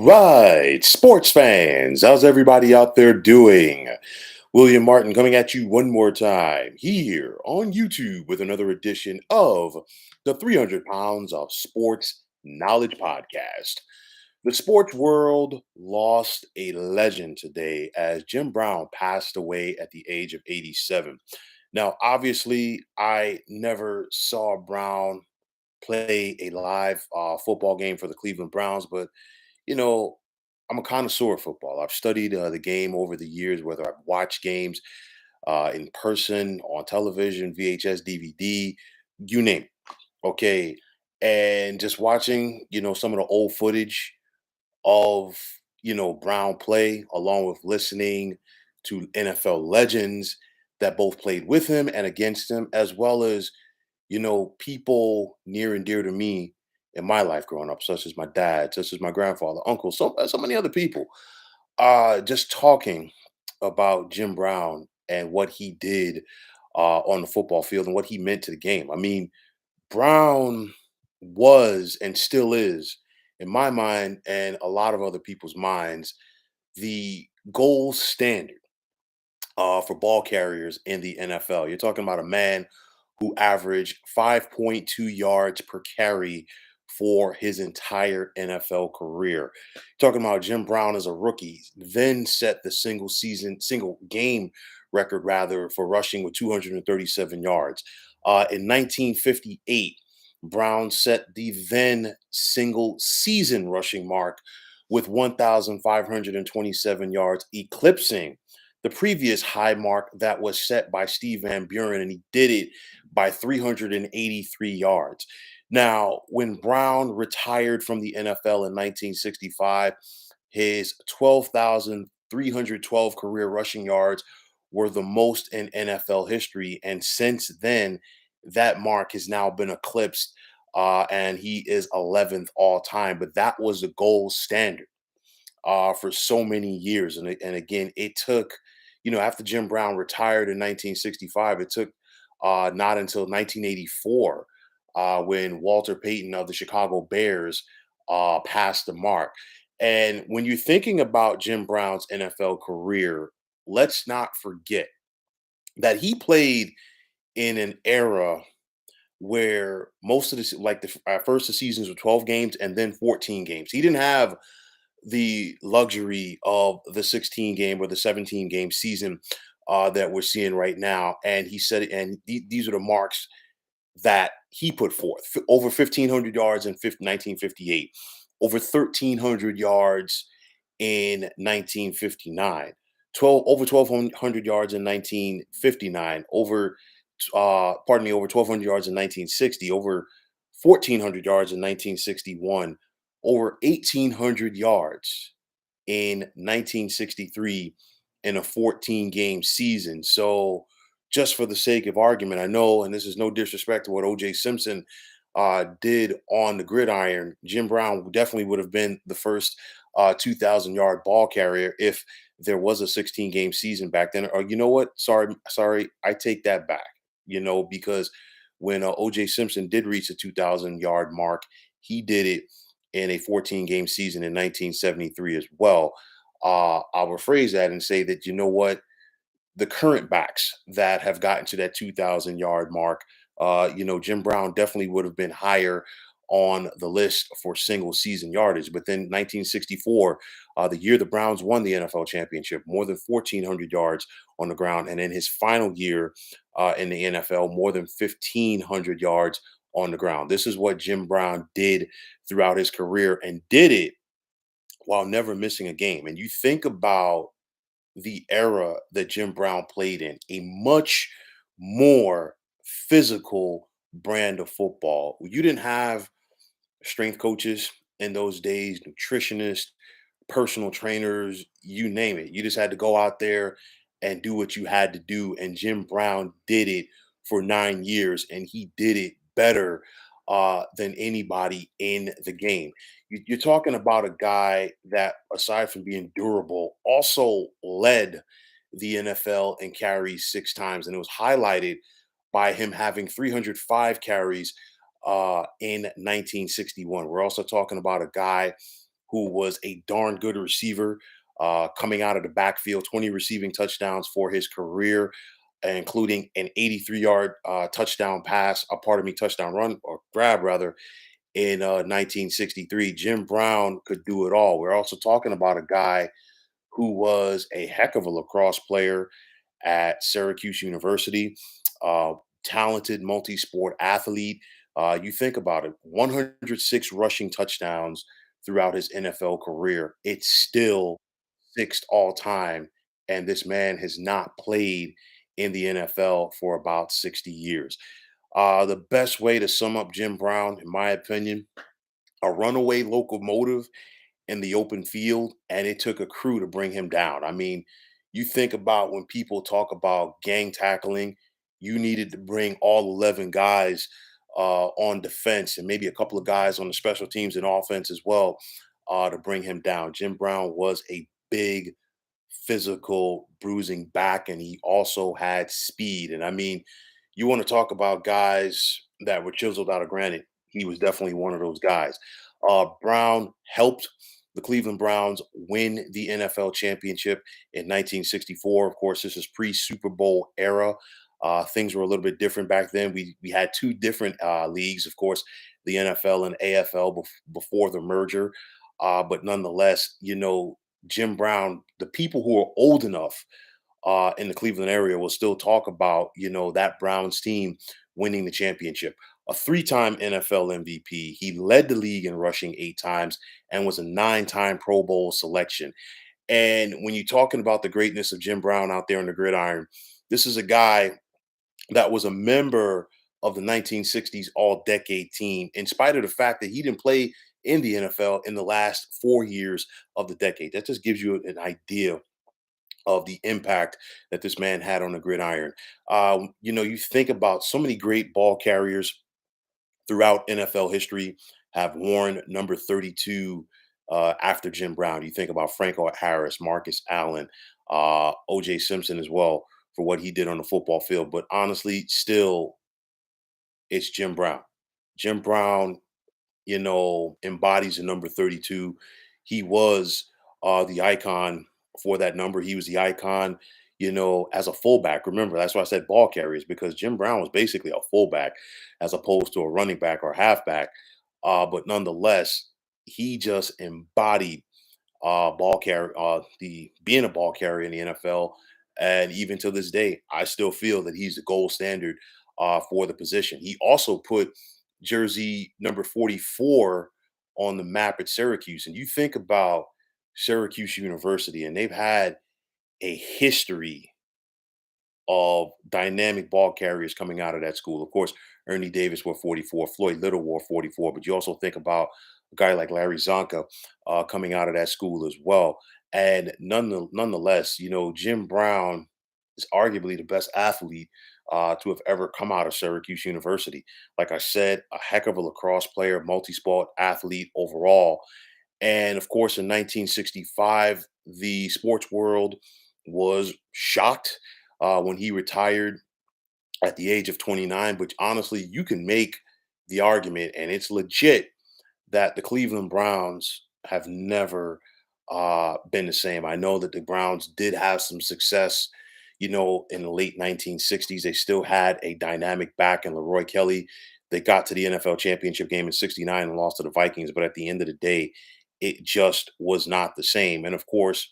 right, sports fans, how's everybody out there doing? William Martin coming at you one more time here on YouTube with another edition of the 300 Pounds of Sports Knowledge Podcast. The sports world lost a legend today as Jim Brown passed away at the age of 87. Now, obviously, I never saw Brown play a live football game for the Cleveland Browns, but you know, I'm a connoisseur of football. I've studied the game over the years, whether I've watched games in person, on television, VHS, DVD, you name it. Okay. And just watching, some of the old footage of, Brown play, along with listening to NFL legends that both played with him and against him, as well as people near and dear to me in my life growing up, such as my dad, such as my grandfather, uncle, so many other people. Just talking about Jim Brown and what he did on the football field and what he meant to the game. I mean, Brown was and still is, in my mind and a lot of other people's minds, the gold standard for ball carriers in the NFL. You're talking about a man who averaged 5.2 yards per carry for his entire NFL career. Talking about Jim Brown as a rookie, then set the single game record rather for rushing with 237 yards. In 1958, Brown set the then single season rushing mark with 1,527 yards, eclipsing the previous high mark that was set by Steve Van Buren, and he did it by 383 yards. Now, when Brown retired from the NFL in 1965, his 12,312 career rushing yards were the most in NFL history. And since then, that mark has now been eclipsed, and he is 11th all time. But that was the gold standard for so many years. And again, it took, after Jim Brown retired in 1965, it took not until 1984 when Walter Payton of the Chicago Bears passed the mark. And when you're thinking about Jim Brown's NFL career, let's not forget that he played in an era where most of the like first the seasons were 12 games and then 14 games. He didn't have the luxury of the 16 game or the 17 game season that we're seeing right now. And he said, and these are the marks that he put forth: over 1,500 yards in 1958, over 1,300 yards in 1959, 1,200 yards in 1959, over 1,200 yards in 1960, over 1,400 yards in 1961, over 1,800 yards in 1963 in a 14 game season. So, just for the sake of argument, I know, and this is no disrespect to what OJ Simpson did on the gridiron, Jim Brown definitely would have been the first 2,000-yard ball carrier if there was a 16 game season back then. Or you know what? Sorry, I take that back. Because when OJ Simpson did reach the 2,000-yard mark, he did it in a 14 game season in 1973 as well. I'll rephrase that and say that, you know what? The current backs that have gotten to that 2,000-yard mark, Jim Brown definitely would have been higher on the list for single season yardage. But then 1964, the year the Browns won the NFL championship, more than 1,400 yards on the ground. And in his final year in the NFL, more than 1,500 yards on the ground. This is what Jim Brown did throughout his career, and did it while never missing a game. And you think about the era that Jim Brown played in, a much more physical brand of football. You didn't have strength coaches in those days, nutritionists, personal trainers, you name it. You just had to go out there and do what you had to do. And Jim Brown did it for 9 years, and he did it better than anybody in the game. You're talking about a guy that, aside from being durable, also led the NFL in carries 6 times. And it was highlighted by him having 305 carries in 1961. We're also talking about a guy who was a darn good receiver coming out of the backfield, 20 receiving touchdowns for his career, including an 83-yard touchdown pass, pardon me, touchdown run or grab rather, in 1963. Jim Brown could do it all. We're also talking about a guy who was a heck of a lacrosse player at Syracuse University, uh, talented multi-sport athlete. You think about it, 106 rushing touchdowns throughout his NFL career. It's still sixth all time, and this man has not played in the NFL for about 60 years. The best way to sum up Jim Brown, in my opinion, a runaway locomotive in the open field, and it took a crew to bring him down. I mean, you think about when people talk about gang tackling, you needed to bring all 11 guys on defense and maybe a couple of guys on the special teams and offense as well to bring him down. Jim Brown was a big physical bruising back, and he also had speed. And I mean, you want to talk about guys that were chiseled out of granite. He was definitely one of those guys. Brown helped the Cleveland Browns win the NFL championship in 1964. Of course, this is pre Super Bowl era. Things were a little bit different back then. We had two different leagues, of course, the NFL and AFL before the merger. But nonetheless, Jim Brown, the people who are old enough in the Cleveland area will still talk about, that Browns team winning the championship. A three-time NFL MVP. He led the league in rushing 8 times and was a 9-time Pro Bowl selection. And when you're talking about the greatness of Jim Brown out there on the gridiron, this is a guy that was a member of the 1960s All-Decade team, in spite of the fact that he didn't play in the NFL in the last 4 years of the decade. That just gives you an idea of the impact that this man had on the gridiron. You think about so many great ball carriers throughout NFL history have worn number 32 after Jim Brown. You think about Franco Harris, Marcus Allen, OJ Simpson as well for what he did on the football field. But honestly, still, it's Jim Brown. Jim Brown, embodies the number 32. He was the icon for that number. He was the icon, as a fullback. Remember, that's why I said ball carriers, because Jim Brown was basically a fullback as opposed to a running back or halfback. But nonetheless, he just embodied ball carrier, the being a ball carrier in the NFL. And even to this day, I still feel that he's the gold standard for the position. He also put jersey number 44 on the map at Syracuse. And you think about Syracuse University, and they've had a history of dynamic ball carriers coming out of that school. Of course, Ernie Davis wore 44, Floyd Little wore 44, but you also think about a guy like Larry Zonka coming out of that school as well. And nonetheless, Jim Brown is arguably the best athlete to have ever come out of Syracuse University. Like I said, a heck of a lacrosse player, multi-sport athlete overall. And of course, in 1965, the sports world was shocked when he retired at the age of 29. But honestly, you can make the argument, and it's legit, that the Cleveland Browns have never been the same. I know that the Browns did have some success, in the late 1960s. They still had a dynamic back in Leroy Kelly. They got to the NFL championship game in 69 and lost to the Vikings. But at the end of the day, it just was not the same. And of course,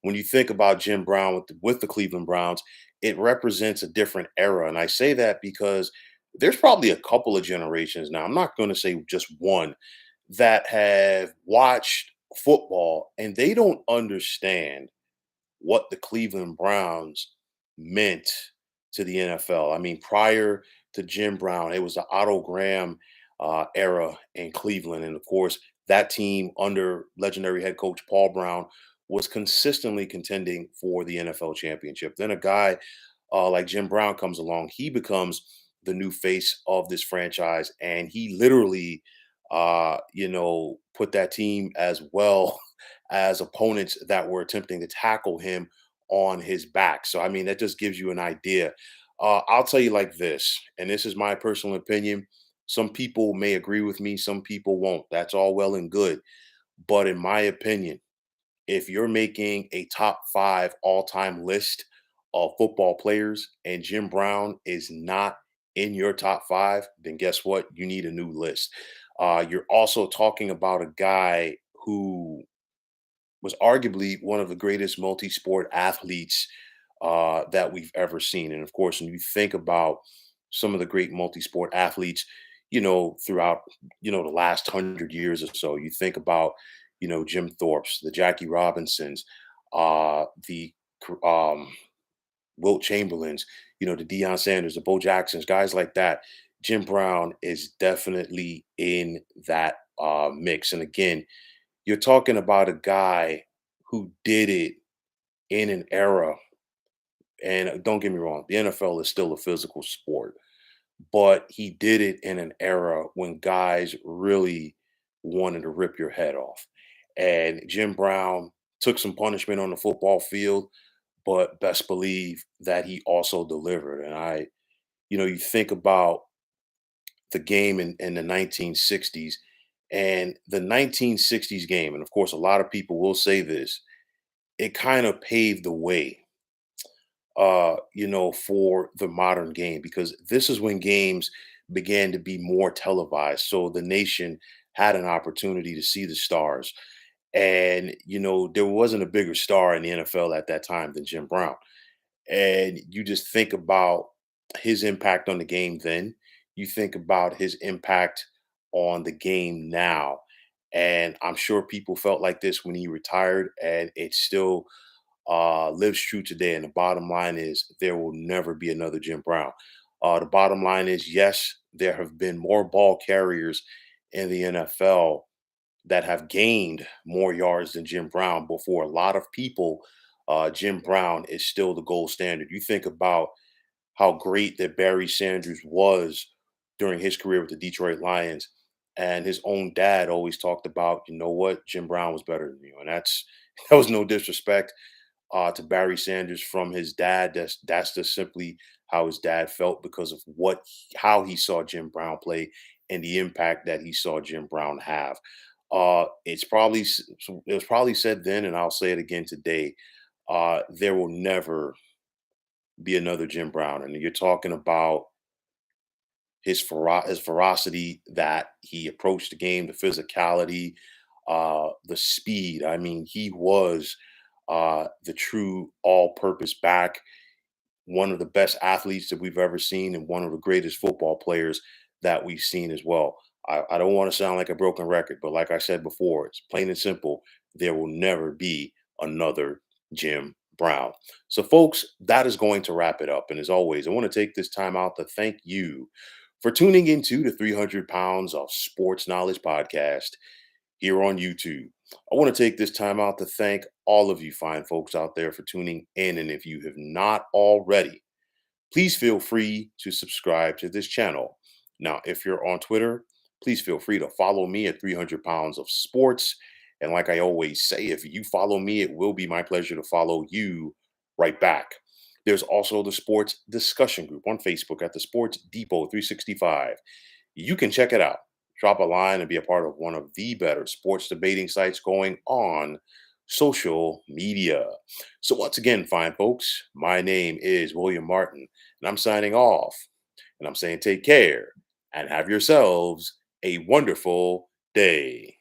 when you think about Jim Brown with the Cleveland Browns, it represents a different era. And I say that because there's probably a couple of generations now, I'm not going to say just one, that have watched football and they don't understand what the Cleveland Browns meant to the NFL. I mean, prior to Jim Brown, it was the Otto Graham era in Cleveland. And of course, that team under legendary head coach Paul Brown was consistently contending for the NFL championship. Then a guy like Jim Brown comes along, he becomes the new face of this franchise, and he literally, put that team as well as opponents that were attempting to tackle him on his back. So, I mean, that just gives you an idea. I'll tell you like this, and this is my personal opinion. Some people may agree with me, some people won't. That's all well and good. But in my opinion, if you're making a top 5 all-time list of football players and Jim Brown is not in your top 5, then guess what? You need a new list. You're also talking about a guy who was arguably one of the greatest multi-sport athletes that we've ever seen. And of course, when you think about some of the great multi-sport athletes, throughout, the last 100 years or so, you think about, Jim Thorpe's, the Jackie Robinsons, the Wilt Chamberlains, the Deion Sanders, the Bo Jacksons, guys like that. Jim Brown is definitely in that mix. And again, you're talking about a guy who did it in an era, and don't get me wrong, the NFL is still a physical sport, but he did it in an era when guys really wanted to rip your head off. And Jim Brown took some punishment on the football field, but best believe that he also delivered. And you think about the game in the 1960s, and the 1960s game, and of course, a lot of people will say this, it kind of paved the way for the modern game, because this is when games began to be more televised. So the nation had an opportunity to see the stars. And, there wasn't a bigger star in the NFL at that time than Jim Brown. And you just think about his impact on the game then, you think about his impact on the game now. And I'm sure people felt like this when he retired, and it's still lives true today. And the bottom line is there will never be another Jim Brown. The bottom line is, yes, there have been more ball carriers in the NFL that have gained more yards than Jim Brown, but for a lot of people, Jim Brown is still the gold standard. You think about how great that Barry Sanders was during his career with the Detroit Lions. And his own dad always talked about, you know what, Jim Brown was better than you. And that was no disrespect to Barry Sanders from his dad. That's just simply how his dad felt because of how he saw Jim Brown play and the impact that he saw Jim Brown have. It was probably said then, and I'll say it again today. There will never be another Jim Brown, and you're talking about his ferocity that he approached the game, the physicality, the speed. I mean, he was the true all-purpose back, one of the best athletes that we've ever seen, and one of the greatest football players that we've seen as well. I don't want to sound like a broken record, but like I said before, it's plain and simple. There will never be another Jim Brown. So, folks, that is going to wrap it up. And as always, I want to take this time out to thank you for tuning into the 300 Pounds of Sports Knowledge podcast here on YouTube. I want to take this time out to thank all of you fine folks out there for tuning in. And if you have not already, please feel free to subscribe to this channel. Now, if you're on Twitter, please feel free to follow me at 300 Pounds of Sports. And like I always say, if you follow me, it will be my pleasure to follow you right back. There's also the sports discussion group on Facebook at the Sports Depot 365. You can check it out. Drop a line and be a part of one of the better sports debating sites going on social media. So, once again, fine folks, my name is William Martin, and I'm signing off. And I'm saying take care and have yourselves a wonderful day.